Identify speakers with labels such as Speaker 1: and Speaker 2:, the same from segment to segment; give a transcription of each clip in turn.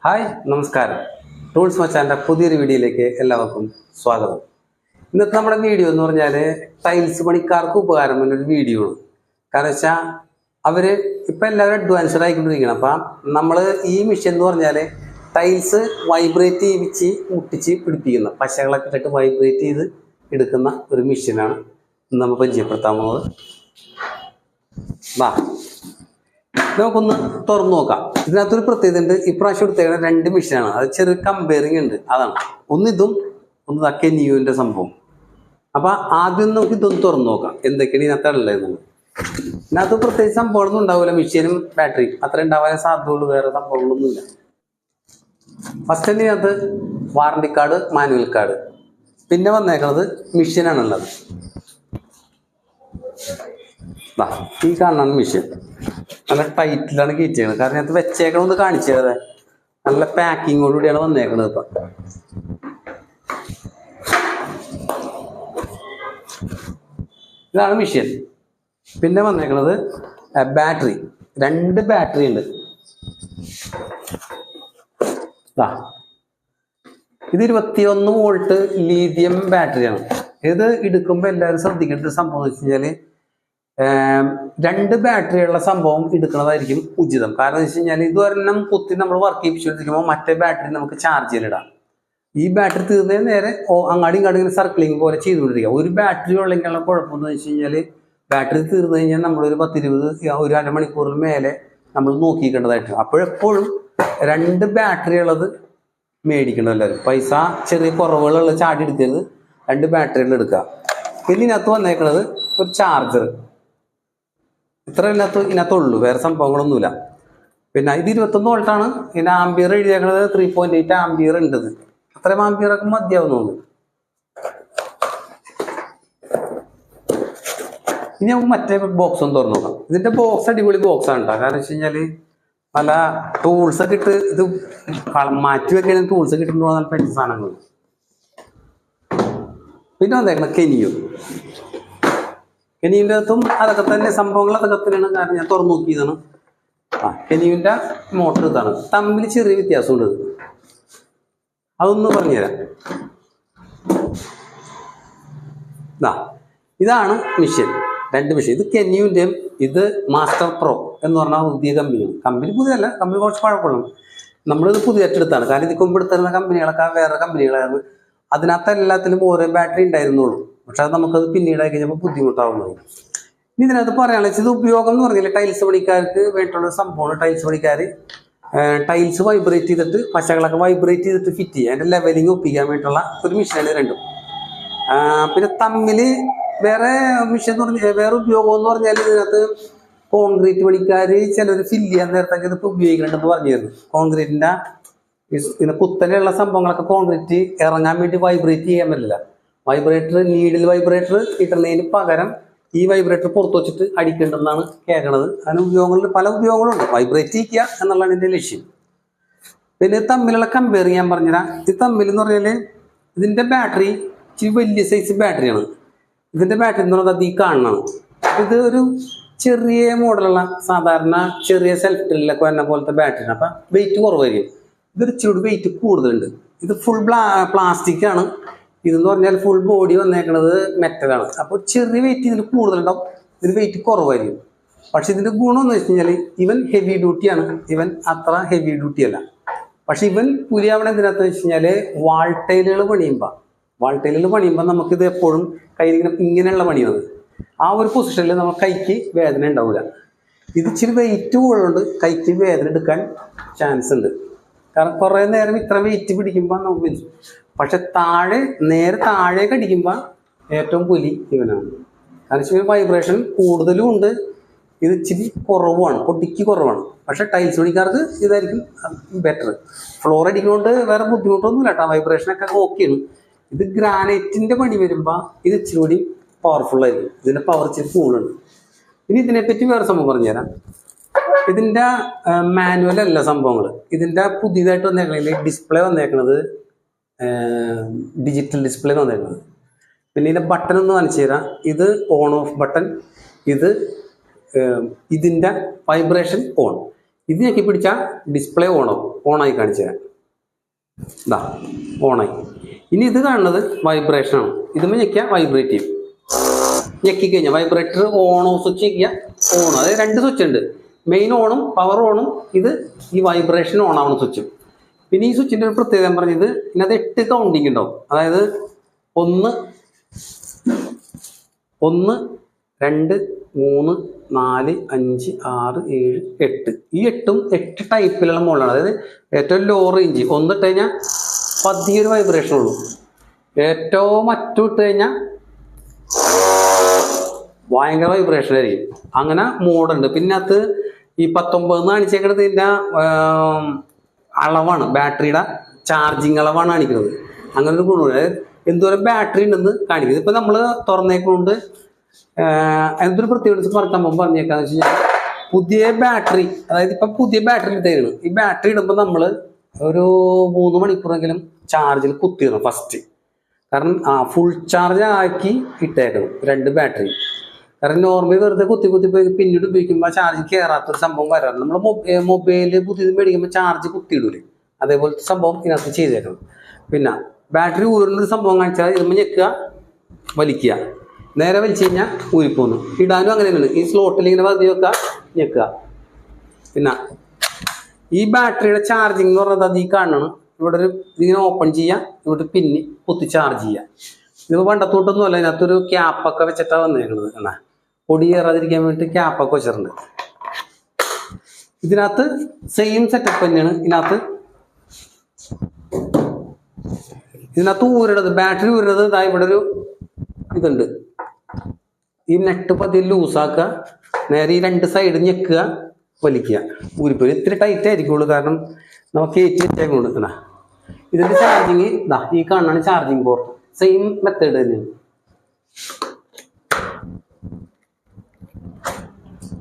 Speaker 1: Hi നമസ്കാരം. Tools മച്ചാൻ്റെ പുതിയൊരു വീഡിയോയിലേക്ക് എല്ലാവർക്കും സ്വാഗതം. ഇന്നത്തെ നമ്മുടെ വീഡിയോ എന്ന് പറഞ്ഞാൽ ടൈൽസ് പണിക്കാർക്ക് ഉപകാരം ഒരു വീഡിയോ ആണ്. കാരണം വെച്ചാൽ അവർ ഇപ്പം എല്ലാവരും അഡ്വാൻസ്ഡ് ആയിക്കൊണ്ടിരിക്കണം. അപ്പം നമ്മൾ ഈ മെഷീൻ എന്ന് പറഞ്ഞാൽ ടൈൽസ് വൈബ്രേറ്റ് ചെയ്യിച്ച് മുട്ടിച്ച് പിടിപ്പിക്കുന്ന പശകളൊക്കെ ഇട്ടിട്ട് വൈബ്രേറ്റ് ചെയ്ത് എടുക്കുന്ന ഒരു മെഷീനാണ് ഇന്ന് നമ്മൾ പരിചയപ്പെടുത്താൻ പോകുന്നത്. വാ നമുക്കൊന്ന് തുറന്നു നോക്കാം. ഇതിനകത്തൊരു പ്രത്യേകത ഉണ്ട്. ഇപ്രാവശ്യം എടുത്തേക്കുന്ന രണ്ട് മെഷീനാണ്. അത് ചെറിയ കമ്പയറിങ് ഉണ്ട്. അതാണ് ഒന്ന് ഇതും ഒന്ന് കെനിയുവിൻ്റെ സംഭവം. അപ്പം ആദ്യം നമുക്ക് ഇതൊന്ന് തുറന്നു നോക്കാം എന്തൊക്കെയാണ് ഇതിനകത്ത് ഉള്ളതെന്നുള്ളത്. ഇതിനകത്ത് പ്രത്യേകിച്ച് സംഭവങ്ങളൊന്നും ഉണ്ടാവില്ല. മെഷീനും ബാറ്ററിയും അത്ര ഉണ്ടാവാൻ സാധ്യതയുള്ളൂ. വേറെ സംഭവങ്ങളൊന്നുമില്ല. ഫസ്റ്റ് തന്നെ ഇതിനകത്ത് വാറണ്ടി കാർഡ്, മാനുവൽ കാർഡ്, പിന്നെ വന്നേക്കുന്നത് മെഷീനാണുള്ളത്. ഈ കാണാണ് മെഷീൻ. നല്ല ടൈറ്റിലാണ് കയറ്റിയത്. കാരണം അത് വെച്ചേക്കണമെന്ന് കാണിച്ചത് നല്ല പാക്കിങ്ങോടുകൂടിയാണ് വന്നേക്കുന്നത്. ഇപ്പം ഇതാണ് മെഷീൻ. പിന്നെ വന്നേക്കുന്നത് ബാറ്ററി. രണ്ട് ബാറ്ററി ഉണ്ട്. ഇത് 21 വോൾട്ട് ലീഥിയം ബാറ്ററിയാണ്. ഇത് എടുക്കുമ്പോൾ എല്ലാവരും ശ്രദ്ധിക്കേണ്ട ഒരു സംഭവം എന്ന് വെച്ച് കഴിഞ്ഞാൽ രണ്ട് ബാറ്ററിയുള്ള സംഭവം എടുക്കുന്നതായിരിക്കും ഉചിതം. കാരണം എന്ന് വെച്ച് കഴിഞ്ഞാൽ ഇതൊരെണ്ണം കുത്തി നമ്മൾ വർക്ക് ചെയ്യിപ്പിച്ചുകൊണ്ടിരിക്കുമ്പോൾ മറ്റേ ബാറ്ററി നമുക്ക് ചാർജ് ചെയ്തിടാം. ഈ ബാറ്ററി തീർന്നതിന് നേരെ അങ്ങാടി ഇങ്ങാടി ഇങ്ങനെ സർക്കിളിങ് പോലെ ചെയ്തുകൊണ്ടിരിക്കുക. ഒരു ബാറ്ററി ഉള്ളെങ്കിലുള്ള കുഴപ്പമെന്ന് വെച്ച് കഴിഞ്ഞാൽ ബാറ്ററി തീർന്നു കഴിഞ്ഞാൽ നമ്മളൊരു 10-20 ഒരു അരമണിക്കൂറിന് മേലെ നമ്മൾ നോക്കിക്കേണ്ടതായിട്ട്. അപ്പോഴെപ്പോഴും രണ്ട് ബാറ്ററി ഉള്ളത് മേടിക്കണം എല്ലാവരും. പൈസ ചെറിയ കുറവുകളുള്ള ചാടി എടുക്കരുത്. രണ്ട് ബാറ്ററികൾ എടുക്കുക. പിന്നെ ഇതിനകത്ത് വന്നേക്കുന്നത് ഒരു ചാർജർ. ഇത്ര ഇതിനകത്തുള്ളൂ, വേറെ സംഭവങ്ങളൊന്നുമില്ല. പിന്നെ ഇത് 21 വോൾട്ടാണ്. ഇതിന് ആംബിയർ എഴുതിയേക്കുന്നത് 3.8 ആംബിയർ ഉണ്ടത്. അത്രയും ആംബിയറൊക്കെ മതിയാവുന്നുണ്ട്. ഇനി നമുക്ക് മറ്റേ ബോക്സ് ഒന്ന് തുറന്നു നോക്കാം. ഇതിന്റെ ബോക്സ് അടിപൊളി ബോക്സ് ആണ് കേട്ടോ. കാരണം വെച്ച് കഴിഞ്ഞാൽ പല ടൂൾസൊക്കെ ഇട്ട് ഇത് മാറ്റി വെക്കാൻ ടൂൾസൊക്കെ ഇട്ടിട്ട് നല്ല പറ്റിയ സാധനങ്ങൾ. പിന്നെ വന്നേക്കണം കെനിയുടെ അകത്തും അതൊക്കെ തന്നെ സംഭവങ്ങൾ അതൊക്കെ തന്നെയാണ്. കാരണം ഞാൻ തുറന്നു നോക്കിയതാണ്. കെനിയുടെ മോട്ടർ ഇതാണ്. തമ്മിൽ ചെറിയ വ്യത്യാസമുണ്ട്. അതൊന്ന് പറഞ്ഞുതരാം. ഇതാണ് മെഷീൻ. രണ്ട് മെഷീൻ. ഇത് കെനിയുടെയും ഇത് മാസ്റ്റർ പ്രോ എന്ന് പറഞ്ഞാൽ പുതിയ കമ്പനിയാണ്. കമ്പനി പുതിയതല്ല, കമ്പനി കുറച്ച് പഴക്കമുള്ള. നമ്മളിത് പുതിയറ്റെടുത്താണ്. കാരണം ഇത് കൊമ്പെടുത്തിരുന്ന കമ്പനികളൊക്കെ വേറെ കമ്പനികളായിരുന്നു. അതിനകത്ത് എല്ലാത്തിലും ഓരോ ബാറ്ററി ഉണ്ടായിരുന്നുള്ളൂ. പക്ഷെ അത് നമുക്കത് പിന്നീട് കഴിഞ്ഞപ്പോൾ ബുദ്ധിമുട്ടാവുന്നത്. ഇനി ഇതിനകത്ത് പറയാനുള്ള ഇത് ഉപയോഗം എന്ന് പറഞ്ഞാൽ ടൈൽസ് പണിക്കാർക്ക് വേണ്ടിയിട്ടുള്ള സംഭവമാണ്. ടൈൽസ് പണിക്കാർ ടൈൽസ് വൈബ്രേറ്റ് ചെയ്തിട്ട് പശകളൊക്കെ വൈബ്രേറ്റ് ചെയ്തിട്ട് ഫിറ്റ് ചെയ്യുക, അതിൻ്റെ ലെവലിങ് ഒപ്പിക്കാൻ വേണ്ടിയിട്ടുള്ള ഒരു മെഷീനാണ് രണ്ടും. പിന്നെ തമ്മിൽ വേറെ മെഷീൻ എന്ന് പറഞ്ഞാൽ വേറെ ഉപയോഗം എന്ന് പറഞ്ഞാൽ ഇതിനകത്ത് കോൺക്രീറ്റ് പണിക്കാർ ചിലർ ഫില്ല് ചെയ്യാൻ നേരത്തൊക്കെ ഇതിപ്പോൾ ഉപയോഗിക്കുന്നുണ്ടെന്ന് പറഞ്ഞിരുന്നു. കോൺക്രീറ്റിൻ്റെ പിന്നെ കുത്തനെയുള്ള സംഭവങ്ങളൊക്കെ കോൺക്രീറ്റ് ഇറങ്ങാൻ വേണ്ടി വൈബ്രേറ്റ് ചെയ്യാൻ പറ്റില്ല. വൈബ്രേറ്റർ നീഡിൽ വൈബ്രേറ്റർ കിട്ടുന്നതിന് പകരം ഈ വൈബ്രേറ്റർ പുറത്ത് വെച്ചിട്ട് അടിക്കേണ്ടെന്നാണ് കേൾക്കണത്. അതിന് ഉപയോഗങ്ങളിൽ പല ഉപയോഗങ്ങളുണ്ട്. വൈബ്രേറ്റ് ചെയ്യുക എന്നുള്ളതാണ് എൻ്റെ ലക്ഷ്യം. പിന്നെ തമ്മിലുള്ള കമ്പയർ ചെയ്യാൻ പറഞ്ഞുതരാം. ഇത് തമ്മിൽ എന്ന് പറഞ്ഞാൽ ഇതിൻ്റെ ബാറ്ററി ഇച്ചിരി വലിയ സൈസ് ബാറ്ററിയാണ്. ഇതിൻ്റെ ബാറ്ററി എന്ന് പറയുന്നത് ഈ കാണുന്നതാണ്. ഇത് ഒരു ചെറിയ മോഡലുള്ള സാധാരണ ചെറിയ സെൽഫ് ഡ്രില്ലൊക്കെ വരുന്ന പോലത്തെ ബാറ്ററിയാണ്. അപ്പം വെയിറ്റ് കുറവായിരിക്കും. ഇതൊരു ഇച്ചിരി വെയിറ്റ് കൂടുതലുണ്ട്. ഇത് ഫുൾ പ്ലാസ്റ്റിക് ആണ്. ഇതെന്ന് പറഞ്ഞാൽ ഫുൾ ബോഡി വന്നേക്കുന്നത് മെറ്റലാണ്. അപ്പോൾ ചെറിയ വെയിറ്റ് ഇതിന് കൂടുതലുണ്ടാവും, ഇതിന് വെയിറ്റ് കുറവായിരിക്കും. പക്ഷെ ഇതിൻ്റെ ഗുണം എന്ന് വെച്ച് കഴിഞ്ഞാൽ ഇവൻ ഹെവി ഡ്യൂട്ടിയാണ്. ഇവൻ അത്ര ഹെവി ഡ്യൂട്ടി അല്ല. പക്ഷെ ഇവൻ പുലിയാവണ എന്തിനകത്ത് വെച്ച് കഴിഞ്ഞാൽ വാൾട്ടൈലുകൾ പണിയുമ്പോൾ നമുക്കിത് എപ്പോഴും കയ്യിൽ ഇങ്ങനെയുള്ള പണി വന്നത് ആ ഒരു പൊസിഷനിൽ നമ്മൾ കൈക്ക് വേദന ഉണ്ടാവില്ല. ഇത് ഇച്ചിരി വെയിറ്റ് കൂടുതലുണ്ട്, കൈക്ക് വേദന എടുക്കാൻ ചാൻസ് ഉണ്ട്. കാരണം കുറേ നേരം ഇത്ര വെയിറ്റ് പിടിക്കുമ്പോൾ നമുക്ക് പക്ഷെ നേരെ താഴേക്ക് അടിക്കുമ്പോൾ ഏറ്റവും പുലി ഇവനാണ്. കാരണം വെച്ചാൽ വൈബ്രേഷൻ കൂടുതലും ഉണ്ട്. ഇത് ഇച്ചിരി കുറവാണ്, പൊടിക്ക് കുറവാണ്. പക്ഷെ ടൈൽസ് പണിക്കാർക്ക് ഇതായിരിക്കും ബെറ്റർ. ഫ്ലോർ അടിക്കുന്നതുകൊണ്ട് വേറെ ബുദ്ധിമുട്ടൊന്നുമില്ല കേട്ടോ. വൈബ്രേഷനൊക്കെ ഓക്കെയാണ്. ഇത് ഗ്രാനൈറ്റിൻ്റെ പണി വരുമ്പോൾ ഇത് ഇച്ചിരി കൂടി പവർഫുൾ ആയിരിക്കും. ഇതിൻ്റെ പവർ ഇച്ചിരി കൂടുതലുണ്ട്. ഇനി ഇതിനെപ്പറ്റി വേറെ സംഭവം പറഞ്ഞുതരാം. ഇതിൻ്റെ മാനുവൽ അല്ല സംഭവങ്ങൾ. ഇതിൻ്റെ പുതിയതായിട്ട് വന്നേക്കണതിൽ ഡിസ്പ്ലേ വന്നേക്കണത് ഡിജിറ്റൽ ഡിസ്പ്ലേ വന്നേക്കുന്നത്. പിന്നെ ഇതിൻ്റെ ബട്ടൺ ഒന്ന് കാണിച്ചു തരാം. ഇത് ഓൺ ഓഫ് ബട്ടൺ, ഇത് ഇതിൻ്റെ വൈബ്രേഷൻ ഓൺ, ഇത് ഞെക്കി പിടിച്ചാൽ ഡിസ്പ്ലേ ഓണായി കാണിച്ചു തരാം. ഇതാ ഓണായി. ഇനി ഇത് കാണുന്നത് വൈബ്രേഷനാണ്. ഇതുമ്പോൾ ഞെക്കിയാൽ വൈബ്രേറ്റ് ചെയ്യും. ഞെക്കിക്കഴിഞ്ഞാൽ വൈബ്രേറ്റർ ഓണോ സ്വിച്ച് ഞെക്കിയ ഓൺ. അതായത് 2 സ്വിച്ച് ഉണ്ട്, മെയിൻ ഓണും പവർ ഓണും. ഇത് ഈ വൈബ്രേഷൻ ഓൺ ആവുന്ന സ്വിച്ചും. പിന്നെ ഈ സ്വിച്ചിൻ്റെ ഒരു പ്രത്യേകത പറഞ്ഞത് ഇതിനകത്ത് 8 കൗണ്ടിങ് ഉണ്ടാവും. അതായത് 1 2 3 4 5 6 7 8. ഈ 8ഉം 8 ടൈപ്പിലുള്ള മോഡലാണ്. അതായത് ഏറ്റവും ലോ റേഞ്ച് 1 ഇട്ട് കഴിഞ്ഞാൽ പതിയൊരു വൈബ്രേഷൻ ഉള്ളൂ. ഏറ്റവും മറ്റും ഇട്ട് കഴിഞ്ഞാൽ ഭയങ്കര വൈബ്രേഷൻ ആയിരിക്കും. അങ്ങനെ മോഡുണ്ട്. പിന്നെ അത് ഈ 19 കാണിച്ചേക്കുന്നത് ഇതിൻ്റെ അളവാണ്, ബാറ്ററിയുടെ ചാർജിങ് അളവാണ് കാണിക്കുന്നത്. അങ്ങനെ ഒരു ഗുണമുണ്ട്. അതായത് എന്തോരം ബാറ്ററി ഉണ്ടെന്ന് കാണിക്കുന്നത്. ഇപ്പം നമ്മൾ തുറന്നേക്കൊണ്ട് എന്തൊരു പ്രത്യേകത പറഞ്ഞപ്പോൾ പറഞ്ഞേക്കാന്ന് വെച്ച് കഴിഞ്ഞാൽ പുതിയ ബാറ്ററി, അതായത് ഇപ്പം പുതിയ ബാറ്ററി ഇട്ടേക്കണം. ഈ ബാറ്ററി ഇടുമ്പോൾ നമ്മൾ ഒരു 3 മണിക്കൂറെങ്കിലും ചാർജിൽ കുത്തിയിടണം ഫസ്റ്റ്. കാരണം ഫുൾ ചാർജ് ആക്കി ഇട്ടേക്കണം 2 ബാറ്ററി. കാരണം നോർമലി വെറുതെ കുത്തി പോയി പിന്നീട് ഉപയോഗിക്കുമ്പോൾ ചാർജ് കയറാത്തൊരു സംഭവം വരാറ്. നമ്മൾ മൊബൈല് പുതിയത് മേടിക്കുമ്പോൾ ചാർജ് കുത്തിയിടൂലേ, അതേപോലത്തെ സംഭവം ഇതിനകത്ത് ചെയ്തേക്കണം. പിന്നെ ബാറ്ററി ഊരുന്നൊരു സംഭവം കാണിച്ചാൽ ഇതുമ്പോൾ ഞെക്കുക, വലിക്കുക. നേരെ വലിച്ചു കഴിഞ്ഞാൽ ഊരിപ്പോന്നു. ഇടാനും അങ്ങനെ തന്നെയാണ്. ഈ സ്ലോട്ടിൽ ഇങ്ങനെ വതി വെക്കുക, ഞെക്കുക. പിന്നെ ഈ ബാറ്ററിയുടെ ചാർജിങ് എന്ന് പറഞ്ഞത് അത് ഈ കാണണം. ഇവിടെ ഒരു ഇതിങ്ങനെ ഓപ്പൺ ചെയ്യുക, ഇവിടെ പിന്നെ കുത്തി ചാർജ് ചെയ്യുക. ഇതിപ്പോൾ പണ്ടത്തോട്ടൊന്നും അല്ല, ഇതിനകത്തൊരു ക്യാപ്പൊക്കെ വെച്ചിട്ടാണ് വന്നേക്കുന്നത്. എന്നാ പൊടി കയറാതിരിക്കാൻ വേണ്ടിയിട്ട് ക്യാപ്പൊക്കെ വെച്ചിട്ടുണ്ട്. ഇതിനകത്ത് സെയിം സെറ്റപ്പ് തന്നെയാണ്. ഇതിനകത്ത് ഊരണത്, ബാറ്ററി ഊരണത് ഇതാ ഇവിടെ ഒരു ഇതുണ്ട്. ഈ നെട്ട് പതിയെ ലൂസാക്കുക, നേരെ ഈ 2 സൈഡ് ഞെക്കുക, വലിക്കുക, ഊരിപ്പോയി. ഇത്തിരി ടൈറ്റ് ആയിരിക്കുള്ളൂ, കാരണം നമുക്ക് കയറ്റി വെച്ചേക്ക് കൊടുക്കണ. ഇതിൻ്റെ ചാർജിങ് ഇതാ ഈ കാണാണ് ചാർജിങ് പോർട്ട്. സെയിം മെത്തേഡ് തന്നെയാണ്.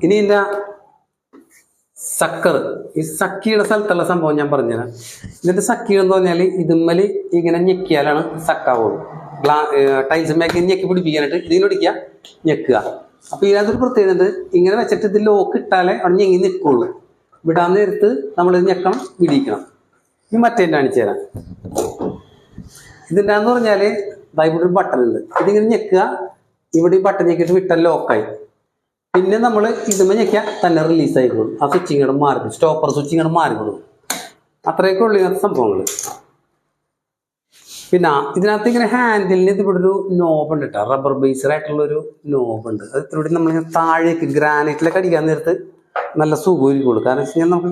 Speaker 1: ഇനി ഇതിൻ്റെ സക്കർ, ഈ സക്കിയുടെ സ്ഥലത്തുള്ള സംഭവം ഞാൻ പറഞ്ഞുതരാം. ഇതിൻ്റെ സക്കിയെന്ന് പറഞ്ഞാൽ ഇതുമ്മൽ ഇങ്ങനെ ഞെക്കിയാലാണ് സക്കാവുള്ളൂ. ടൈൽസ് മേക്കിങ് ഞെക്കി പിടിപ്പിക്കാനായിട്ട് ഇതിനൊടിക്കുക, ഞെക്കുക. അപ്പോൾ ഇതിനകത്തൊരു പ്രത്യേകത, ഇങ്ങനെ വെച്ചിട്ട് ഇത് ലോക്ക് ഇട്ടാലേ അവിടെ ഞെങ്ങി നിൽക്കുള്ളൂ. വിടാൻ നേരത്ത് നമ്മളിത് ഞെക്കണം, വിടിക്കണം. ഈ മറ്റേ കാണിച്ചു തരാം. ഇതിൻ്റെ എന്ന് പറഞ്ഞാൽ ഇവിടെ ഒരു ബട്ടൺ ഉണ്ട്. ഇതിങ്ങനെ ഞെക്കുക, ഇവിടെ ഈ ബട്ടൺ ഞെക്കിയിട്ട് വിട്ടാൽ ലോക്കായി. പിന്നെ നമ്മൾ ഇതുമ്പോൾ ഞെക്കിയാൽ തന്നെ റിലീസ് ആയിക്കോളും. ആ സ്വിച്ചിങ്ങോട് മാറിക്കൊള്ളും, സ്റ്റോപ്പർ സ്വിച്ചിങ്ങോട് മാറിക്കൊള്ളും. അത്രയൊക്കെ ഉള്ളു ഇങ്ങനത്തെ സംഭവങ്ങൾ. പിന്നെ ഇതിനകത്ത് ഇങ്ങനെ ഹാൻഡിലിന് ഇവിടെ ഒരു നോബ് ഉണ്ട് കേട്ടോ, റബ്ബർ ബേസ്ഡ് ആയിട്ടുള്ളൊരു നോബ് ഉണ്ട്. അത് ഇത്തിരി നമ്മളിങ്ങനെ താഴേക്ക് ഗ്രാനൈറ്റിലൊക്കെ അടിക്കാൻ നേരത്ത് നല്ല സുഖമായിരിക്കുള്ളൂ. കാരണം വെച്ച് കഴിഞ്ഞാൽ നമുക്ക്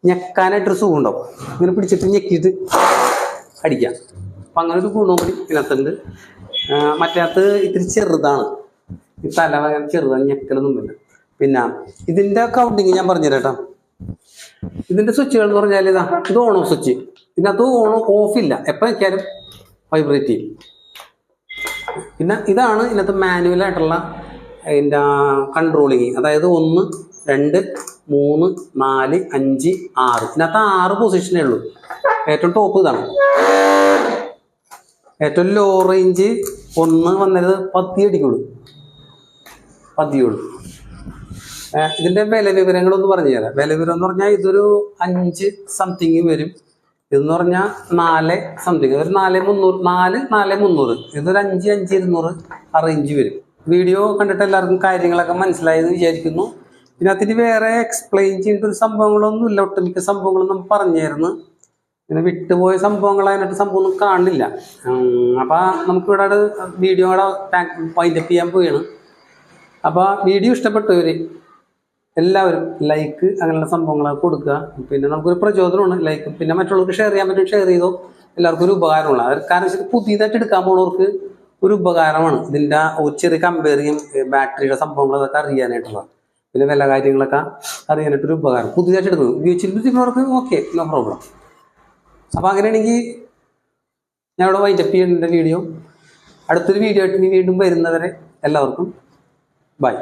Speaker 1: ഞെക്കാനായിട്ടൊരു സുഖം ഉണ്ടാവും. ഇങ്ങനെ പിടിച്ചിട്ട് ഞെക്കിയിട്ട് അടിക്കാം. അപ്പം അങ്ങനെ ഒരു ഗുണവും കൂടി ഇതിനകത്തുണ്ട്. മറ്റേത് ഇത്തിരി ചെറുതാണ്, ഈ തല ഭയങ്കര ചെറുതാണ്, ഞെക്കലൊന്നുമില്ല. പിന്നെ ഇതിൻ്റെ കൗണ്ടിങ് ഞാൻ പറഞ്ഞുതരാം കേട്ടോ. ഇതിൻ്റെ സ്വിച്ചുകൾ എന്ന് പറഞ്ഞാൽ ഇതാ, ഇത് ഓൺ ഓഫ് സ്വിച്ച്. ഇതിനകത്ത് ഓൺ ഓഫ് ഇല്ല, എപ്പോൾ വെക്കാനും വൈബ്രേറ്റ് ചെയ്യും. പിന്നെ ഇതാണ് ഇതിനകത്ത് മാനുവലായിട്ടുള്ള അതിൻ്റെ കൺട്രോളിങ്. അതായത് 1 2 3 4 5 6. ഇതിനകത്ത് 6 പൊസിഷനേ ഉള്ളൂ. ഏറ്റവും ടോപ്പ് ഇതാണ്. ഏറ്റവും ലോ റേഞ്ച് 1 വന്നത് 10 അടിക്കുള്ളൂ. ഇതിൻ്റെ വില വിവരങ്ങളൊന്ന് പറഞ്ഞു തരാം. വില വിവരം എന്ന് പറഞ്ഞാൽ ഇതൊരു 5 സംതിങ് വരും. ഇതെന്ന് പറഞ്ഞാൽ 4 സംതിങ്, ഒരു 4,300. ഇതൊരു 5,200 ആ റേഞ്ച് വരും. വീഡിയോ കണ്ടിട്ട് എല്ലാവർക്കും കാര്യങ്ങളൊക്കെ മനസ്സിലായെന്ന് വിചാരിക്കുന്നു. ഇതിനകത്തിന് വേറെ എക്സ്പ്ലെയിൻ ചെയ്യേണ്ട ഒരു സംഭവങ്ങളൊന്നും ഇല്ല. ഒട്ടുമിക്ക സംഭവങ്ങളും നമ്മൾ പറഞ്ഞായിരുന്നു. ഇങ്ങനെ വിട്ടുപോയ സംഭവങ്ങൾ അതിനായിട്ട് സംഭവമൊന്നും കാണില്ല. അപ്പോൾ നമുക്കിവിടെ വീഡിയോ കൂടെ വൈൻഡപ്പ് ചെയ്യാൻ പോവുകയാണ്. അപ്പോൾ വീഡിയോ ഇഷ്ടപ്പെട്ടവർ എല്ലാവരും ലൈക്ക് അങ്ങനെയുള്ള സംഭവങ്ങളൊക്കെ കൊടുക്കുക. പിന്നെ നമുക്കൊരു പ്രചോദനമാണ് ലൈക്ക്. പിന്നെ മറ്റുള്ളവർക്ക് ഷെയർ ചെയ്യാൻ പറ്റും, ഷെയർ ചെയ്തോ. എല്ലാവർക്കും ഒരു ഉപകാരമുള്ള അത്. കാരണം വെച്ചാൽ പുതിയതായിട്ട് എടുക്കാൻ പോകുന്നവർക്ക് ഒരു ഉപകാരമാണ് ഇതിൻ്റെ ഒരു ചെറിയ കമ്പയറിങ്, ബാറ്ററിയുടെ സംഭവങ്ങളൊക്കെ അറിയാനായിട്ടുള്ള, പിന്നെ വില കാര്യങ്ങളൊക്കെ അറിയാനായിട്ടൊരു ഉപകാരം. പുതിയതായിട്ട് എടുക്കുന്നത് ഉപയോഗിച്ചിരിക്കുന്നവർക്ക് ഓക്കെ, നോ പ്രോബ്ലം. അപ്പോൾ അങ്ങനെയാണെങ്കിൽ ഞാൻ ഇവിടെ വൈൻഡപ്പ് ചെയ്യേണ്ട വീഡിയോ. അടുത്തൊരു വീഡിയോ ആയിട്ട് വീണ്ടും വരുന്നവരെ എല്ലാവർക്കും ബൈ.